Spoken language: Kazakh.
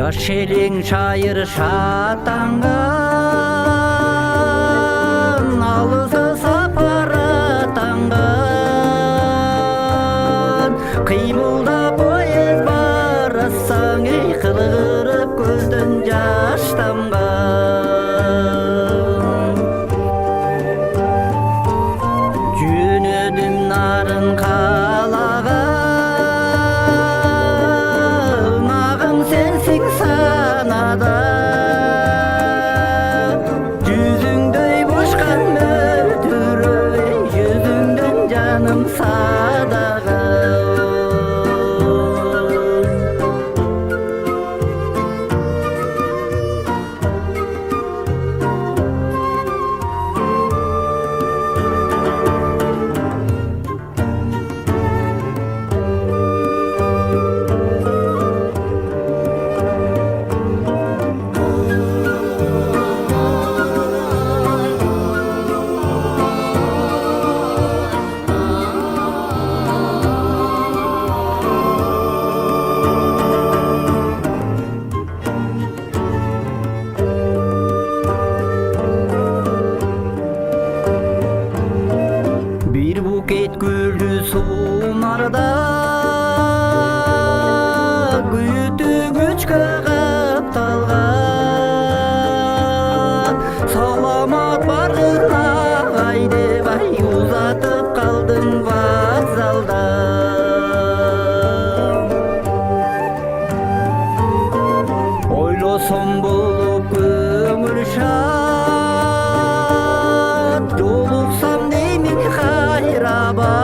жаш шелең шайыр шатаңған, алысы сапар атанған, қимылда поезд барасаң, ей қылғырып көзден жаш тамған. Жөнөдүм нарын қалаға, нағым сенсің санада, жүзіңдөй бошқан мөлдірөй, жүзіңден жаным садаға. Bir buket güldü sunarda, güyütü güçke kaptalgan, salamat bargına ayde bay, uzatıp kaldın vokzalda. Oylosam bulup ömür şat, joluksam deymin hayrabat.